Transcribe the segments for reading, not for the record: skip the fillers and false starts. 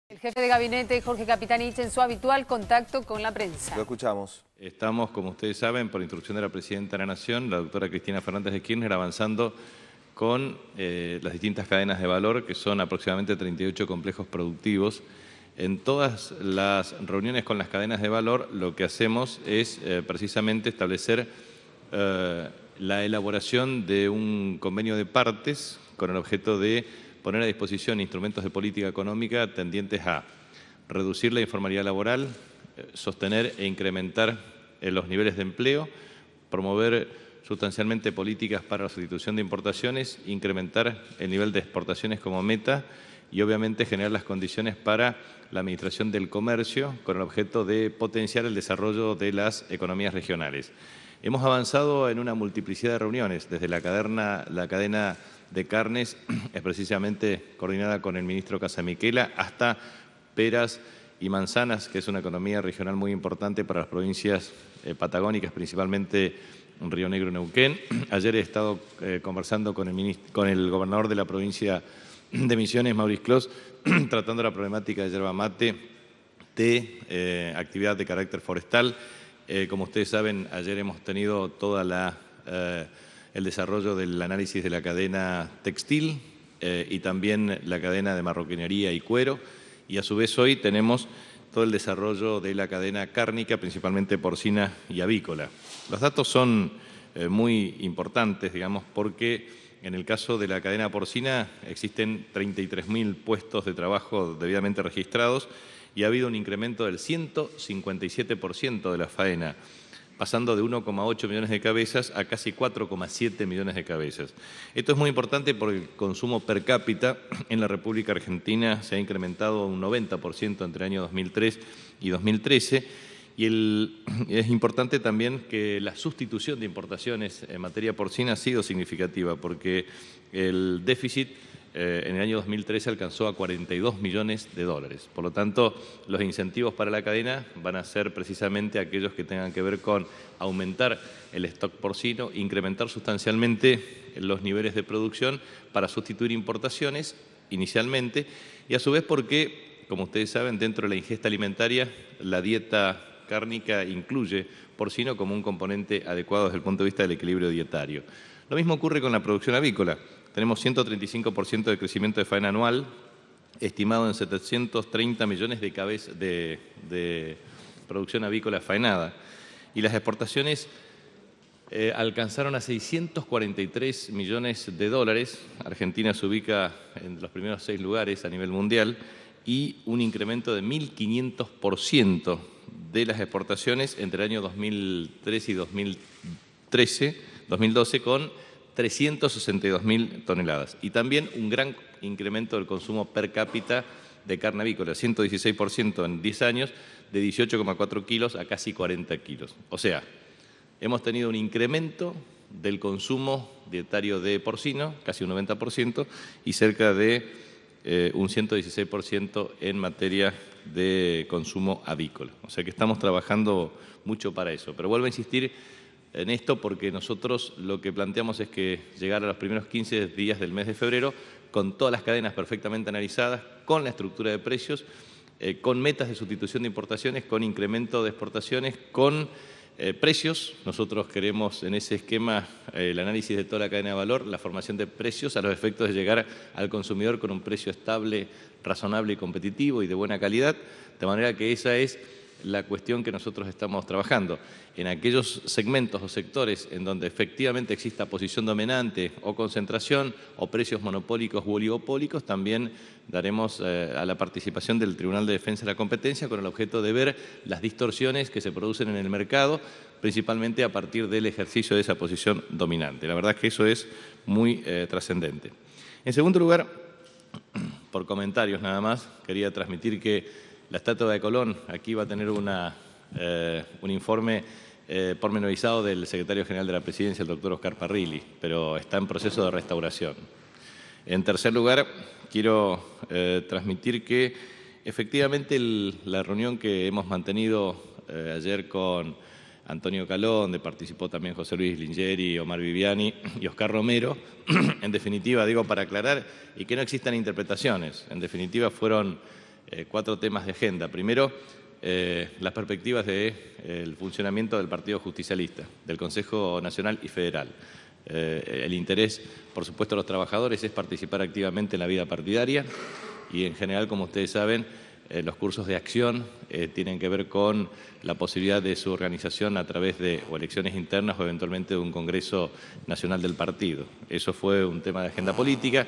El jefe de gabinete, Jorge Capitanich, en su habitual contacto con la prensa. Lo escuchamos. Estamos, como ustedes saben, por instrucción de la Presidenta de la Nación, la doctora Cristina Fernández de Kirchner, avanzando con las distintas cadenas de valor, que son aproximadamente 38 complejos productivos. En todas las reuniones con las cadenas de valor, lo que hacemos es precisamente establecer la elaboración de un convenio de partes con el objeto de poner a disposición instrumentos de política económica tendientes a reducir la informalidad laboral, sostener e incrementar los niveles de empleo, promover sustancialmente políticas para la sustitución de importaciones, incrementar el nivel de exportaciones como meta y obviamente generar las condiciones para la administración del comercio con el objeto de potenciar el desarrollo de las economías regionales. Hemos avanzado en una multiplicidad de reuniones, desde la cadena de carnes, es precisamente coordinada con el ministro Casamiquela, hasta peras y manzanas, que es una economía regional muy importante para las provincias patagónicas, principalmente Río Negro y Neuquén. Ayer he estado conversando con el gobernador de la provincia de Misiones, Mauricio Clos, tratando la problemática de yerba mate, té, actividad de carácter forestal. Como ustedes saben, ayer hemos tenido toda el desarrollo del análisis de la cadena textil y también la cadena de marroquinería y cuero. Y a su vez hoy tenemos todo el desarrollo de la cadena cárnica, principalmente porcina y avícola. Los datos son muy importantes, digamos, porque en el caso de la cadena porcina existen 33.000 puestos de trabajo debidamente registrados y ha habido un incremento del 157% de la faena, pasando de 1,8 millones de cabezas a casi 4,7 millones de cabezas. Esto es muy importante porque el consumo per cápita en la República Argentina se ha incrementado un 90% entre el año 2003 y 2013. Y es importante también que la sustitución de importaciones en materia porcina ha sido significativa, porque el déficit en el año 2013 alcanzó a 42 millones de dólares. Por lo tanto, los incentivos para la cadena van a ser precisamente aquellos que tengan que ver con aumentar el stock porcino, incrementar sustancialmente los niveles de producción para sustituir importaciones inicialmente, y a su vez porque, como ustedes saben, dentro de la ingesta alimentaria, la dieta cárnica incluye porcino como un componente adecuado desde el punto de vista del equilibrio dietario. Lo mismo ocurre con la producción avícola. Tenemos 135% de crecimiento de faena anual, estimado en 730 millones de cabezas de producción avícola faenada. Y las exportaciones alcanzaron a 643 millones de dólares. Argentina se ubica en los primeros 6 lugares a nivel mundial y un incremento de 1.500% de las exportaciones entre el año 2013 y 2012 con 362.000 toneladas. Y también un gran incremento del consumo per cápita de carne avícola, 116% en 10 años, de 18,4 kilos a casi 40 kilos. O sea, hemos tenido un incremento del consumo dietario de porcino, casi un 90%, y cerca de un 116% en materia de consumo avícola. O sea que estamos trabajando mucho para eso. Pero vuelvo a insistir en esto porque nosotros lo que planteamos es que llegar a los primeros 15 días del mes de febrero con todas las cadenas perfectamente analizadas, con la estructura de precios, con metas de sustitución de importaciones, con incremento de exportaciones, con precios. Nosotros queremos en ese esquema el análisis de toda la cadena de valor, la formación de precios a los efectos de llegar al consumidor con un precio estable, razonable y competitivo y de buena calidad, de manera que esa es la cuestión que nosotros estamos trabajando. En aquellos segmentos o sectores en donde efectivamente exista posición dominante o concentración o precios monopólicos u oligopólicos, también daremos a la participación del Tribunal de Defensa de la Competencia con el objeto de ver las distorsiones que se producen en el mercado, principalmente a partir del ejercicio de esa posición dominante. La verdad es que eso es muy trascendente. En segundo lugar, por comentarios nada más, quería transmitir que la estatua de Colón aquí va a tener un informe pormenorizado del secretario general de la Presidencia, el doctor Oscar Parrilli, pero está en proceso de restauración. En tercer lugar, quiero transmitir que efectivamente la reunión que hemos mantenido ayer con Antonio Caló, donde participó también José Luis Lingeri, Omar Viviani y Oscar Romero, en definitiva, digo, para aclarar y que no existan interpretaciones, en definitiva fueron 4 temas de agenda. Primero, las perspectivas del funcionamiento del Partido Justicialista, del Consejo Nacional y Federal. El interés, por supuesto, de los trabajadores es participar activamente en la vida partidaria y, en general, como ustedes saben, los cursos de acción tienen que ver con la posibilidad de su organización a través de o elecciones internas o eventualmente de un Congreso Nacional del partido. Eso fue un tema de agenda política.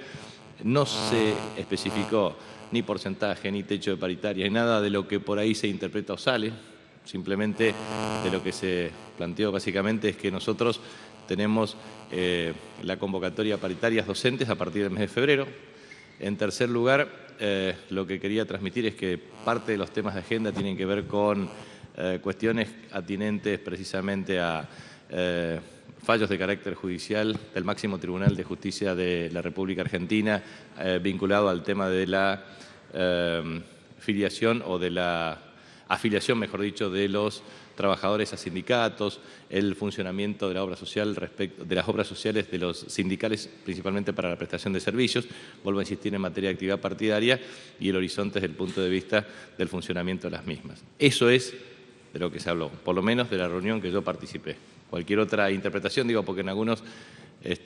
No se especificó ni porcentaje, ni techo de paritaria, ni nada de lo que por ahí se interpreta o sale. Simplemente de lo que se planteó básicamente es que nosotros tenemos la convocatoria a paritarias docentes a partir del mes de febrero. En tercer lugar, lo que quería transmitir es que parte de los temas de agenda tienen que ver con cuestiones atinentes precisamente a fallos de carácter judicial del máximo Tribunal de Justicia de la República Argentina vinculado al tema de la filiación o de la afiliación, mejor dicho, de los trabajadores a sindicatos, el funcionamiento de la obra social de las obras sociales de los sindicales, principalmente para la prestación de servicios. Vuelvo a insistir en materia de actividad partidaria y el horizonte desde el punto de vista del funcionamiento de las mismas. Eso es de lo que se habló, por lo menos de la reunión que yo participé. Cualquier otra interpretación, digo, porque en algunos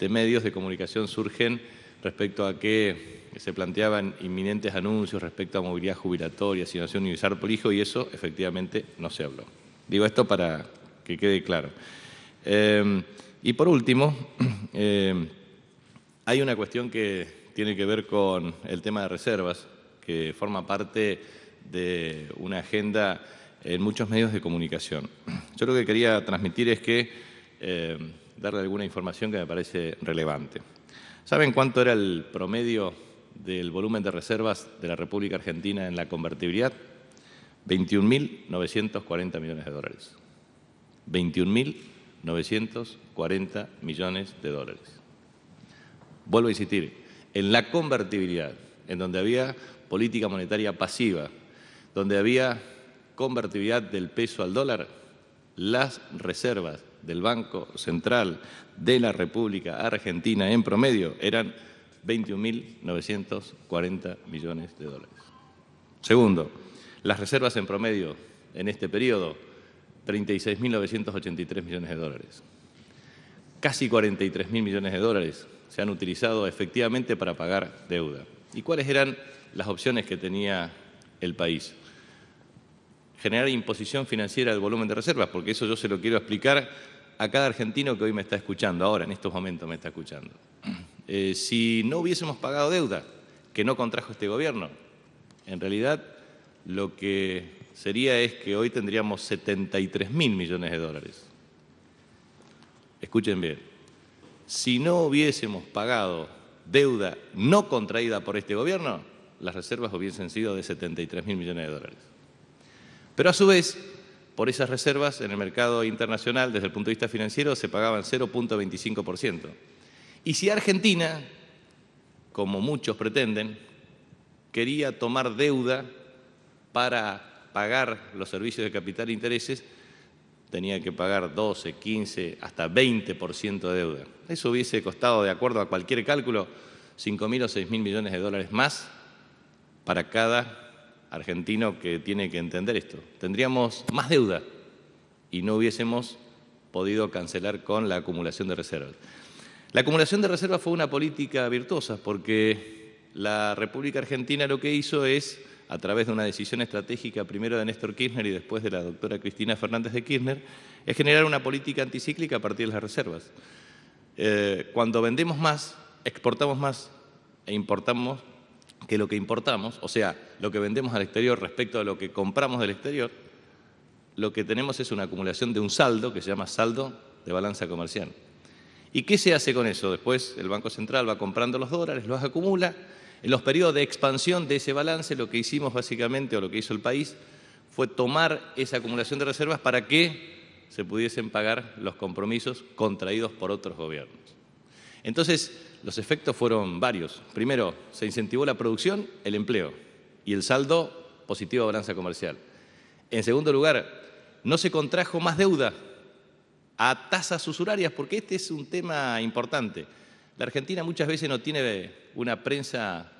medios de comunicación surgen respecto a que se planteaban inminentes anuncios respecto a movilidad jubilatoria, asignación universal por hijo, y eso efectivamente no se habló. Digo esto para que quede claro. Y por último, hay una cuestión que tiene que ver con el tema de reservas, que forma parte de una agenda en muchos medios de comunicación. Yo lo que quería transmitir es que darle alguna información que me parece relevante. ¿Saben cuánto era el promedio del volumen de reservas de la República Argentina en la convertibilidad? 21.940 millones de dólares. 21.940 millones de dólares. Vuelvo a insistir, en la convertibilidad, en donde había política monetaria pasiva, donde había convertibilidad del peso al dólar, las reservas del Banco Central de la República Argentina en promedio eran 21.940 millones de dólares. Segundo, las reservas en promedio en este periodo, 36.983 millones de dólares. Casi 43.000 millones de dólares se han utilizado efectivamente para pagar deuda. ¿Y cuáles eran las opciones que tenía el país? Generar imposición financiera del volumen de reservas, porque eso yo se lo quiero explicar a cada argentino que hoy me está escuchando, ahora en estos momentos me está escuchando. Si no hubiésemos pagado deuda, que no contrajo este gobierno, en realidad lo que sería es que hoy tendríamos 73.000 millones de dólares. Escuchen bien, si no hubiésemos pagado deuda no contraída por este gobierno, las reservas hubiesen sido de 73.000 millones de dólares. Pero a su vez, por esas reservas en el mercado internacional, desde el punto de vista financiero, se pagaban 0.25%. Y si Argentina, como muchos pretenden, quería tomar deuda para pagar los servicios de capital e intereses, tenía que pagar 12, 15, hasta 20% de deuda. Eso hubiese costado, de acuerdo a cualquier cálculo, 5.000 o 6.000 millones de dólares más para cada argentino que tiene que entender esto. Tendríamos más deuda y no hubiésemos podido cancelar con la acumulación de reservas. La acumulación de reservas fue una política virtuosa porque la República Argentina lo que hizo es, a través de una decisión estratégica primero de Néstor Kirchner y después de la doctora Cristina Fernández de Kirchner, es generar una política anticíclica a partir de las reservas. Cuando vendemos más, exportamos más e importamos que lo que importamos, o sea, lo que vendemos al exterior respecto a lo que compramos del exterior, lo que tenemos es una acumulación de un saldo que se llama saldo de balanza comercial. ¿Y qué se hace con eso? Después el Banco Central va comprando los dólares, los acumula. En los periodos de expansión de ese balance, lo que hicimos básicamente, o lo que hizo el país, fue tomar esa acumulación de reservas para que se pudiesen pagar los compromisos contraídos por otros gobiernos. Entonces, los efectos fueron varios. Primero, se incentivó la producción, el empleo y el saldo positivo de balanza comercial. En segundo lugar, no se contrajo más deuda a tasas usurarias, porque este es un tema importante. La Argentina muchas veces no tiene una prensa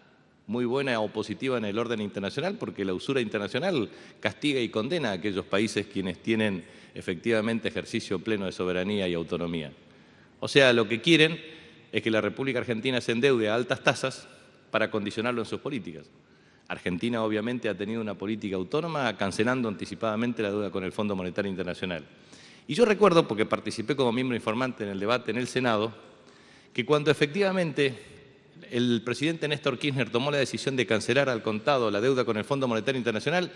muy buena o positiva en el orden internacional, porque la usura internacional castiga y condena a aquellos países quienes tienen efectivamente ejercicio pleno de soberanía y autonomía. O sea, lo que quieren es que la República Argentina se endeude a altas tasas para condicionarlo en sus políticas. Argentina obviamente ha tenido una política autónoma cancelando anticipadamente la deuda con el Fondo Monetario Internacional. Y yo recuerdo, porque participé como miembro informante en el debate en el Senado, que cuando efectivamente el presidente Néstor Kirchner tomó la decisión de cancelar al contado la deuda con el Fondo Monetario Internacional,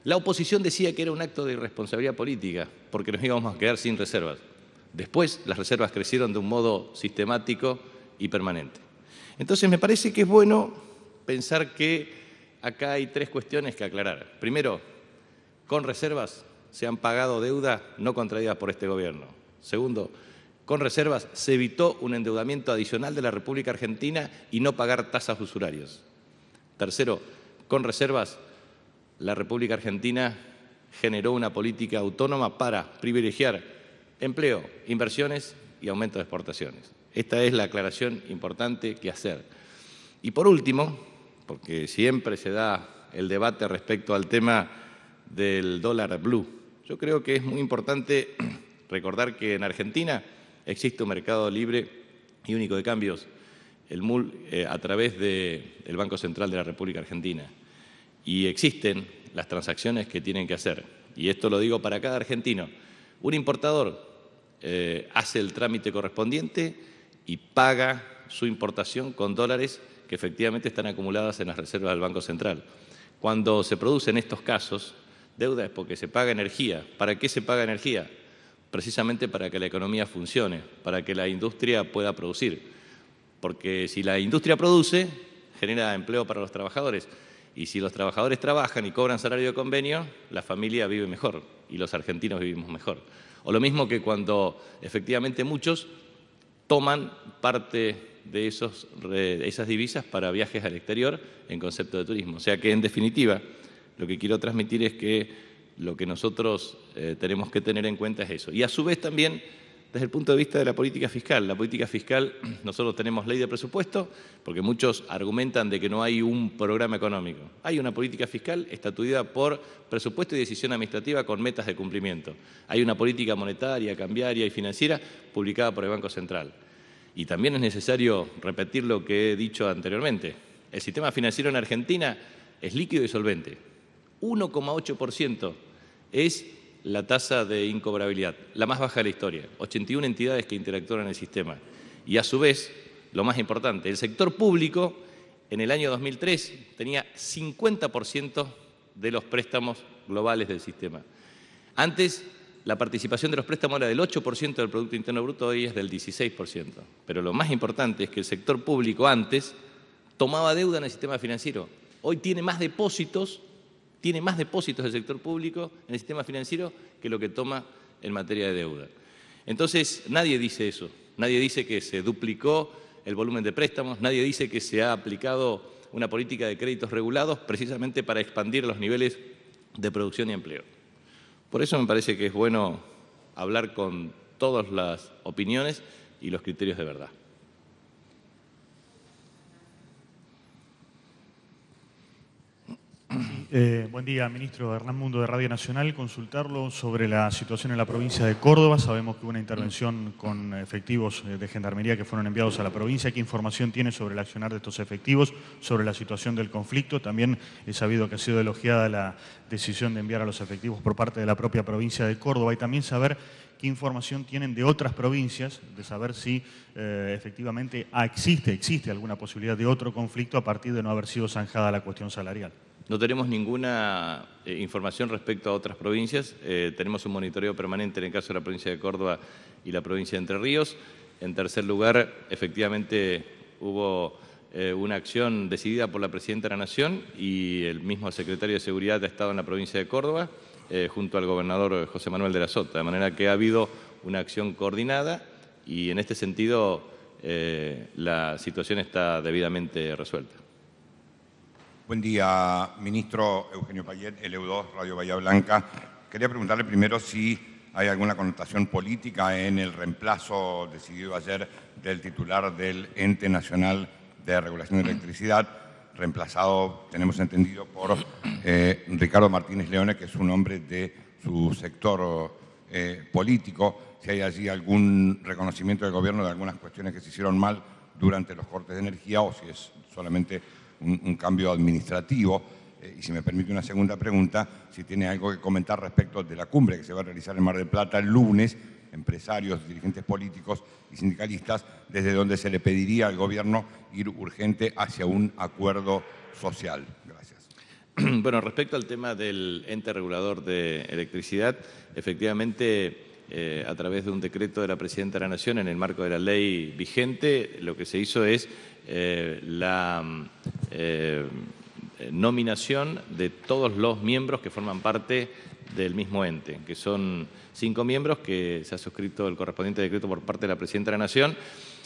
la oposición decía que era un acto de irresponsabilidad política, porque nos íbamos a quedar sin reservas. Después las reservas crecieron de un modo sistemático y permanente. Entonces me parece que es bueno pensar que acá hay tres cuestiones que aclarar. Primero, con reservas se han pagado deuda no contraída por este gobierno. Segundo, con reservas se evitó un endeudamiento adicional de la República Argentina y no pagar tasas usurarias. Tercero, con reservas la República Argentina generó una política autónoma para privilegiar empleo, inversiones y aumento de exportaciones. Esta es la aclaración importante que hacer. Y por último, porque siempre se da el debate respecto al tema del dólar blue, yo creo que es muy importante recordar que en Argentina existe un mercado libre y único de cambios, el MUL, a través del Banco Central de la República Argentina. Y existen las transacciones que tienen que hacer. Y esto lo digo para cada argentino. Un importador hace el trámite correspondiente y paga su importación con dólares que efectivamente están acumuladas en las reservas del Banco Central. Cuando se producen estos casos, deuda es porque se paga energía. ¿Para qué se paga energía? Precisamente para que la economía funcione, para que la industria pueda producir. Porque si la industria produce, genera empleo para los trabajadores. Y si los trabajadores trabajan y cobran salario de convenio, la familia vive mejor y los argentinos vivimos mejor. O lo mismo que cuando efectivamente muchos toman parte de esas divisas para viajes al exterior en concepto de turismo. O sea que, en definitiva, lo que quiero transmitir es que lo que nosotros tenemos que tener en cuenta es eso. Y a su vez también, desde el punto de vista de la política fiscal. La política fiscal, nosotros tenemos ley de presupuesto, porque muchos argumentan de que no hay un programa económico. Hay una política fiscal estatuida por presupuesto y decisión administrativa con metas de cumplimiento. Hay una política monetaria, cambiaria y financiera publicada por el Banco Central. Y también es necesario repetir lo que he dicho anteriormente. El sistema financiero en Argentina es líquido y solvente. 1,8% es la tasa de incobrabilidad, la más baja de la historia. 81 entidades que interactúan en el sistema. Y a su vez, lo más importante, el sector público en el año 2003 tenía 50% de los préstamos globales del sistema. Antes, la participación de los préstamos era del 8% del Producto Interno Bruto, hoy es del 16%. Pero lo más importante es que el sector público antes tomaba deuda en el sistema financiero. Hoy tiene más depósitos del sector público en el sistema financiero que lo que toma en materia de deuda. Entonces, nadie dice eso. Nadie dice que se duplicó el volumen de préstamos, nadie dice que se ha aplicado una política de créditos regulados precisamente para expandir los niveles de producción y empleo. Por eso me parece que es bueno hablar con todas las opiniones y los criterios de verdad. Buen día, ministro. Hernán Mundo, de Radio Nacional. Consultarlo sobre la situación en la provincia de Córdoba. Sabemos que hubo una intervención con efectivos de Gendarmería que fueron enviados a la provincia. ¿Qué información tiene sobre el accionar de estos efectivos, sobre la situación del conflicto? También he sabido que ha sido elogiada la decisión de enviar a los efectivos por parte de la propia provincia de Córdoba. Y también saber qué información tienen de otras provincias, de saber si efectivamente existe alguna posibilidad de otro conflicto a partir de no haber sido zanjada la cuestión salarial. No tenemos ninguna información respecto a otras provincias. Tenemos un monitoreo permanente en el caso de la provincia de Córdoba y la provincia de Entre Ríos. En tercer lugar, efectivamente hubo una acción decidida por la Presidenta de la Nación y el mismo secretario de Seguridad ha estado en la provincia de Córdoba junto al gobernador José Manuel de la Sota. De manera que ha habido una acción coordinada y en este sentido la situación está debidamente resuelta. Buen día, ministro. Eugenio Payet, LU2, Radio Bahía Blanca. Quería preguntarle primero si hay alguna connotación política en el reemplazo decidido ayer del titular del Ente Nacional de Regulación de Electricidad reemplazado, tenemos entendido, por Ricardo Martínez Leone, que es un hombre de su sector político. Si hay allí algún reconocimiento del gobierno de algunas cuestiones que se hicieron mal durante los cortes de energía o si es solamente un cambio administrativo. Y si me permite una segunda pregunta, si tiene algo que comentar respecto de la cumbre que se va a realizar en Mar del Plata el lunes, empresarios, dirigentes políticos y sindicalistas, desde donde se le pediría al gobierno ir urgente hacia un acuerdo social. Gracias. Bueno, respecto al tema del ente regulador de electricidad, efectivamente, a través de un decreto de la Presidenta de la Nación, en el marco de la ley vigente, lo que se hizo es la nominación de todos los miembros que forman parte del mismo ente, que son 5 miembros que se ha suscrito el correspondiente decreto por parte de la Presidenta de la Nación.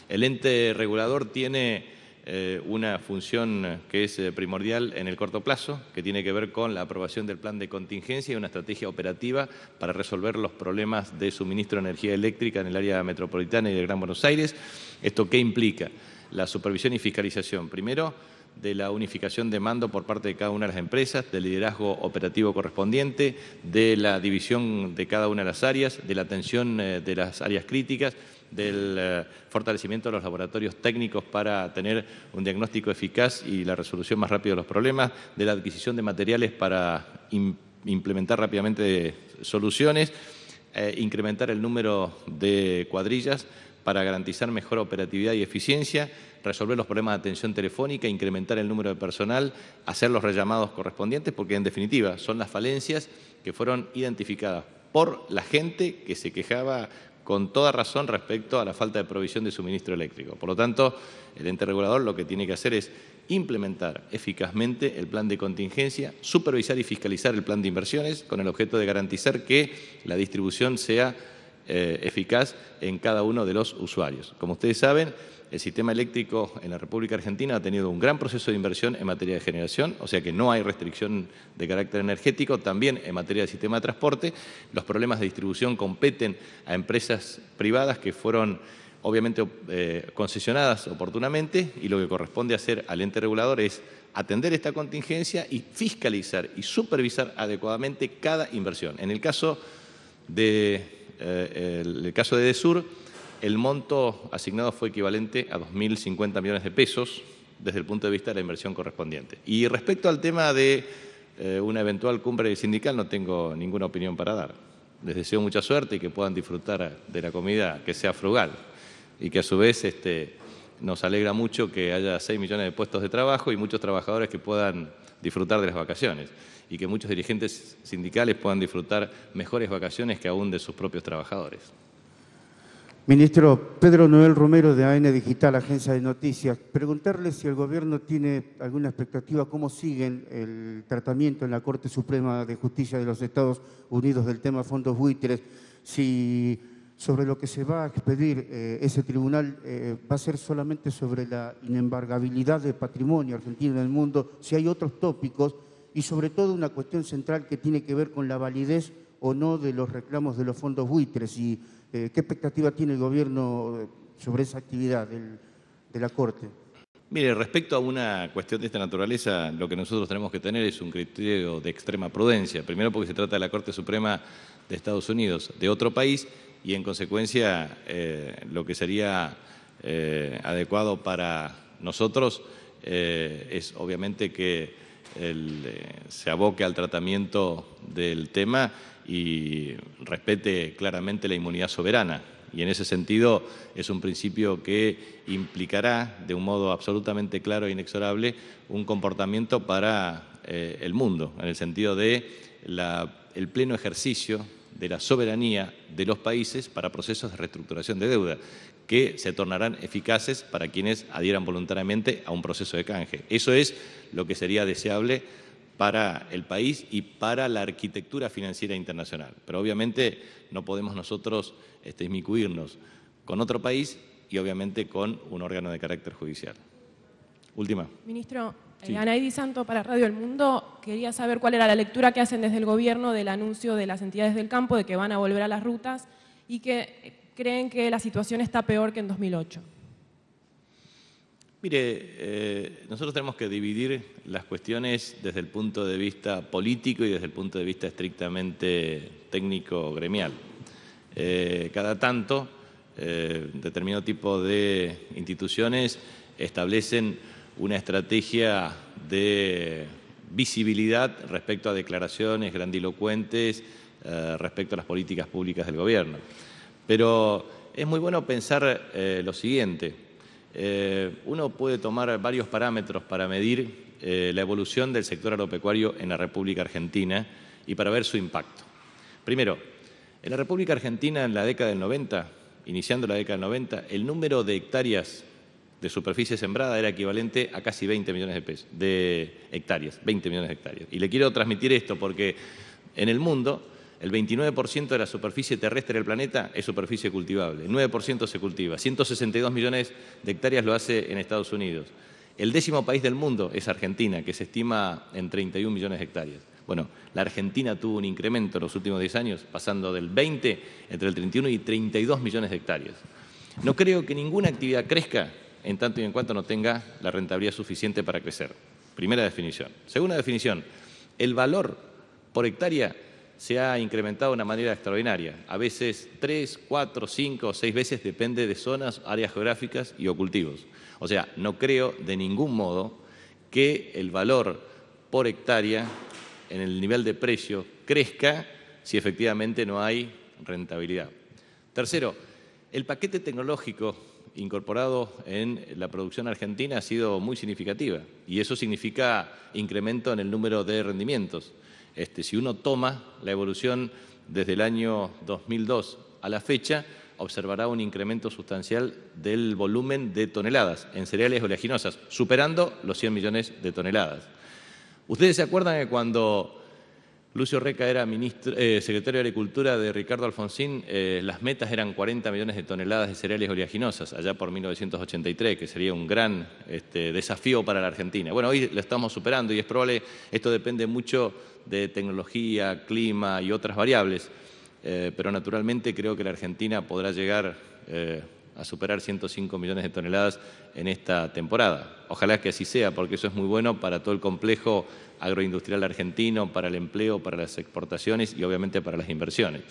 El ente regulador tiene una función que es primordial en el corto plazo, que tiene que ver con la aprobación del plan de contingencia y una estrategia operativa para resolver los problemas de suministro de energía eléctrica en el área metropolitana y del Gran Buenos Aires. ¿Esto qué implica? La supervisión y fiscalización, primero, de la unificación de mando por parte de cada una de las empresas, del liderazgo operativo correspondiente, de la división de cada una de las áreas, de la atención de las áreas críticas, del fortalecimiento de los laboratorios técnicos para tener un diagnóstico eficaz y la resolución más rápida de los problemas, de la adquisición de materiales para implementar rápidamente soluciones, incrementar el número de cuadrillas para garantizar mejor operatividad y eficiencia, resolver los problemas de atención telefónica, incrementar el número de personal, hacer los rellamados correspondientes, porque en definitiva son las falencias que fueron identificadas por la gente que se quejaba con toda razón respecto a la falta de provisión de suministro eléctrico. Por lo tanto, el ente regulador lo que tiene que hacer es implementar eficazmente el plan de contingencia, supervisar y fiscalizar el plan de inversiones con el objeto de garantizar que la distribución sea eficaz en cada uno de los usuarios. Como ustedes saben, el sistema eléctrico en la República Argentina ha tenido un gran proceso de inversión en materia de generación, o sea que no hay restricción de carácter energético, también en materia de sistema de transporte. Los problemas de distribución competen a empresas privadas que fueron obviamente concesionadas oportunamente, y lo que corresponde hacer al ente regulador es atender esta contingencia y fiscalizar y supervisar adecuadamente cada inversión. En el caso de EDESUR, el monto asignado fue equivalente a 2.050 millones de pesos desde el punto de vista de la inversión correspondiente. Y respecto al tema de una eventual cumbre sindical, no tengo ninguna opinión para dar. Les deseo mucha suerte y que puedan disfrutar de la comida que sea frugal y que a su vez nos alegra mucho que haya 6 millones de puestos de trabajo y muchos trabajadores que puedan disfrutar de las vacaciones y que muchos dirigentes sindicales puedan disfrutar mejores vacaciones que aún de sus propios trabajadores. Ministro, Pedro Noel Romero de AN Digital, Agencia de Noticias. Preguntarle si el gobierno tiene alguna expectativa, cómo siguen el tratamiento en la Corte Suprema de Justicia de los Estados Unidos del tema fondos buitres, si sobre lo que se va a expedir ese tribunal va a ser solamente sobre la inembargabilidad del patrimonio argentino en el mundo, si hay otros tópicos y sobre todo una cuestión central que tiene que ver con la validez o no de los reclamos de los fondos buitres y ¿qué expectativa tiene el gobierno sobre esa actividad de la Corte? Mire, respecto a una cuestión de esta naturaleza, lo que nosotros tenemos que tener es un criterio de extrema prudencia. Primero porque se trata de la Corte Suprema de Estados Unidos, de otro país, y en consecuencia lo que sería adecuado para nosotros es obviamente que se aboque al tratamiento del tema y respete claramente la inmunidad soberana. Y en ese sentido es un principio que implicará de un modo absolutamente claro e inexorable un comportamiento para el mundo, en el sentido de el pleno ejercicio de la soberanía de los países para procesos de reestructuración de deuda, que se tornarán eficaces para quienes adhieran voluntariamente a un proceso de canje. Eso es lo que sería deseable para el país y para la arquitectura financiera internacional. Pero obviamente no podemos nosotros inmiscuirnos con otro país y obviamente con un órgano de carácter judicial. Última. Ministro, Sí. Anaidi Santo para Radio El Mundo, quería saber cuál era la lectura que hacen desde el gobierno del anuncio de las entidades del campo de que van a volver a las rutas y que creen que la situación está peor que en 2008. Mire, nosotros tenemos que dividir las cuestiones desde el punto de vista político y desde el punto de vista estrictamente técnico-gremial. Cada tanto, determinado tipo de instituciones establecen una estrategia de visibilidad respecto a declaraciones grandilocuentes respecto a las políticas públicas del gobierno. Pero es muy bueno pensar lo siguiente. Uno puede tomar varios parámetros para medir la evolución del sector agropecuario en la República Argentina y para ver su impacto. Primero, en la República Argentina en la década del 90, iniciando la década del 90, el número de hectáreas de superficie sembrada era equivalente a casi 20 millones de hectáreas, 20 millones de hectáreas. Y le quiero transmitir esto porque en el mundo el 29% de la superficie terrestre del planeta es superficie cultivable, el 9% se cultiva, 162 millones de hectáreas lo hace en Estados Unidos. El 10º país del mundo es Argentina, que se estima en 31 millones de hectáreas. Bueno, la Argentina tuvo un incremento en los últimos 10 años, pasando del 20, entre el 31 y 32 millones de hectáreas. No creo que ninguna actividad crezca en tanto y en cuanto no tenga la rentabilidad suficiente para crecer. Primera definición. Segunda definición, el valor por hectárea se ha incrementado de una manera extraordinaria. A veces 3, 4, 5 o 6 veces, depende de zonas, áreas geográficas y o cultivos. O sea, no creo de ningún modo que el valor por hectárea en el nivel de precio crezca si efectivamente no hay rentabilidad. Tercero, el paquete tecnológico incorporado en la producción argentina ha sido muy significativa y eso significa incremento en el número de rendimientos. Si uno toma la evolución desde el año 2002 a la fecha, observará un incremento sustancial del volumen de toneladas en cereales oleaginosas, superando los 100 millones de toneladas. ¿Ustedes se acuerdan que cuando Lucio Reca era secretario de Agricultura de Ricardo Alfonsín, las metas eran 40 millones de toneladas de cereales oleaginosas, allá por 1983, que sería un gran desafío para la Argentina? Bueno, hoy lo estamos superando y es probable, esto depende mucho de tecnología, clima y otras variables, pero naturalmente creo que la Argentina podrá llegar a superar 105 millones de toneladas en esta temporada. Ojalá que así sea, porque eso es muy bueno para todo el complejo agroindustrial argentino, para el empleo, para las exportaciones y obviamente para las inversiones.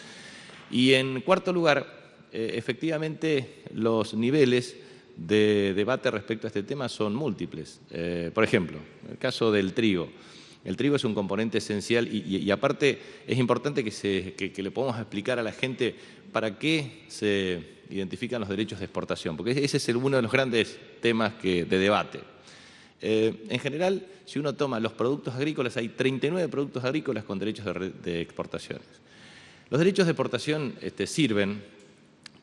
Y en cuarto lugar, efectivamente los niveles de debate respecto a este tema son múltiples. Por ejemplo, el caso del trigo. El trigo es un componente esencial y aparte es importante que le podamos explicar a la gente para qué se identifican los derechos de exportación, porque ese es uno de los grandes temas de debate. En general, si uno toma los productos agrícolas, hay 39 productos agrícolas con derechos de exportaciones. Los derechos de exportación sirven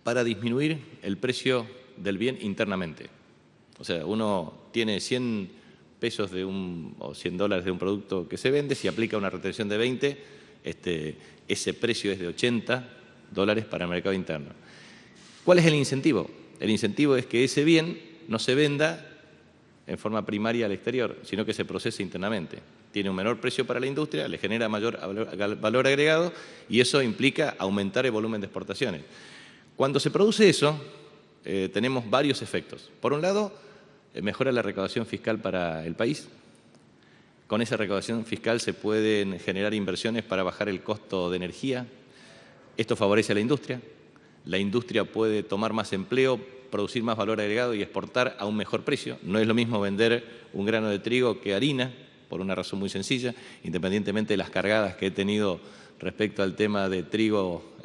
para disminuir el precio del bien internamente. O sea, uno tiene 100 pesos o $100 de un producto que se vende, si aplica una retención de 20, ese precio es de $80 para el mercado interno. ¿Cuál es el incentivo? El incentivo es que ese bien no se venda en forma primaria al exterior, sino que se procese internamente. Tiene un menor precio para la industria, le genera mayor valor agregado y eso implica aumentar el volumen de exportaciones. Cuando se produce eso, tenemos varios efectos. Por un lado, mejora la recaudación fiscal para el país. Con esa recaudación fiscal se pueden generar inversiones para bajar el costo de energía. Esto favorece a la industria. La industria puede tomar más empleo, producir más valor agregado y exportar a un mejor precio. No es lo mismo vender un grano de trigo que harina, por una razón muy sencilla, independientemente de las cargadas que he tenido respecto al tema de trigo,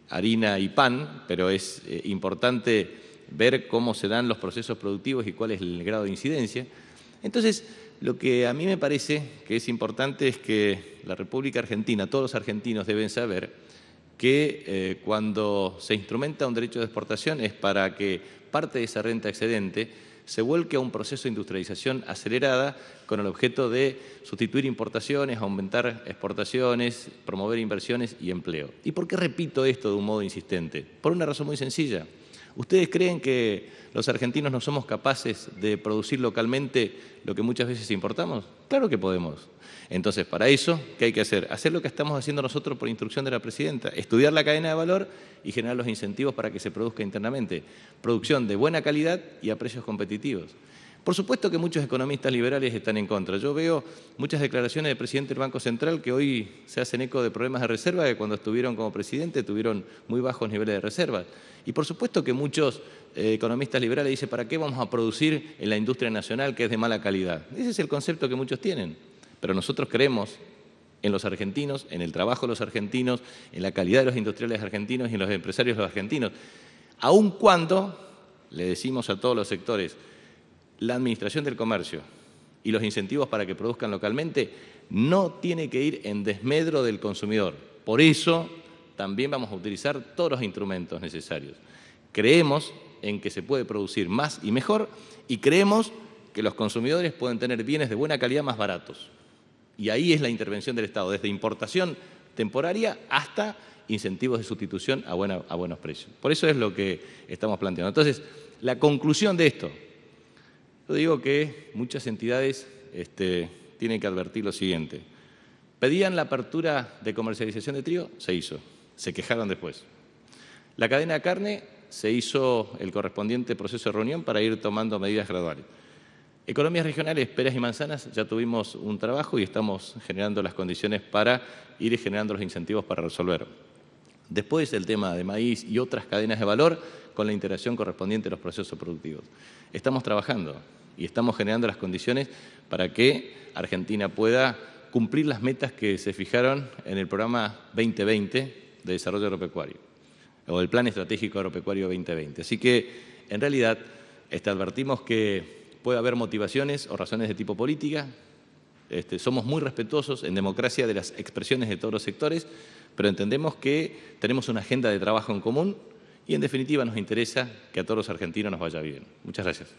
harina y pan, pero es importante ver cómo se dan los procesos productivos y cuál es el grado de incidencia. Entonces, lo que a mí me parece que es importante es que la República Argentina, todos los argentinos deben saber que cuando se instrumenta un derecho de exportación es para que parte de esa renta excedente se vuelque a un proceso de industrialización acelerada con el objeto de sustituir importaciones, aumentar exportaciones, promover inversiones y empleo. ¿Y por qué repito esto de un modo insistente? Por una razón muy sencilla. ¿Ustedes creen que los argentinos no somos capaces de producir localmente lo que muchas veces importamos? Claro que podemos. Entonces, para eso, ¿qué hay que hacer? Hacer lo que estamos haciendo nosotros por instrucción de la presidenta, estudiar la cadena de valor y generar los incentivos para que se produzca internamente. Producción de buena calidad y a precios competitivos. Por supuesto que muchos economistas liberales están en contra. Yo veo muchas declaraciones del presidente del Banco Central que hoy se hacen eco de problemas de reserva, que cuando estuvieron como presidente tuvieron muy bajos niveles de reservas. Y por supuesto que muchos economistas liberales dicen, ¿para qué vamos a producir en la industria nacional que es de mala calidad? Ese es el concepto que muchos tienen. Pero nosotros creemos en los argentinos, en el trabajo de los argentinos, en la calidad de los industriales argentinos y en los empresarios los argentinos. Aun cuando le decimos a todos los sectores, la administración del comercio y los incentivos para que produzcan localmente no tiene que ir en desmedro del consumidor. Por eso también vamos a utilizar todos los instrumentos necesarios. Creemos en que se puede producir más y mejor y creemos que los consumidores pueden tener bienes de buena calidad más baratos. Y ahí es la intervención del Estado, desde importación temporaria hasta incentivos de sustitución a buenos precios. Por eso es lo que estamos planteando. Entonces, la conclusión de esto, yo digo que muchas entidades tienen que advertir lo siguiente. Pedían la apertura de comercialización de trigo, se hizo, se quejaron después. La cadena de carne, se hizo el correspondiente proceso de reunión para ir tomando medidas graduales. Economías regionales, peras y manzanas, ya tuvimos un trabajo y estamos generando las condiciones para ir generando los incentivos para resolver. Después el tema de maíz y otras cadenas de valor con la integración correspondiente a los procesos productivos. Estamos trabajando y estamos generando las condiciones para que Argentina pueda cumplir las metas que se fijaron en el programa 2020 de desarrollo agropecuario o el Plan Estratégico Agropecuario 2020. Así que, en realidad, advertimos que puede haber motivaciones o razones de tipo política. Somos muy respetuosos en democracia de las expresiones de todos los sectores, pero entendemos que tenemos una agenda de trabajo en común y, en definitiva, nos interesa que a todos los argentinos nos vaya bien. Muchas gracias.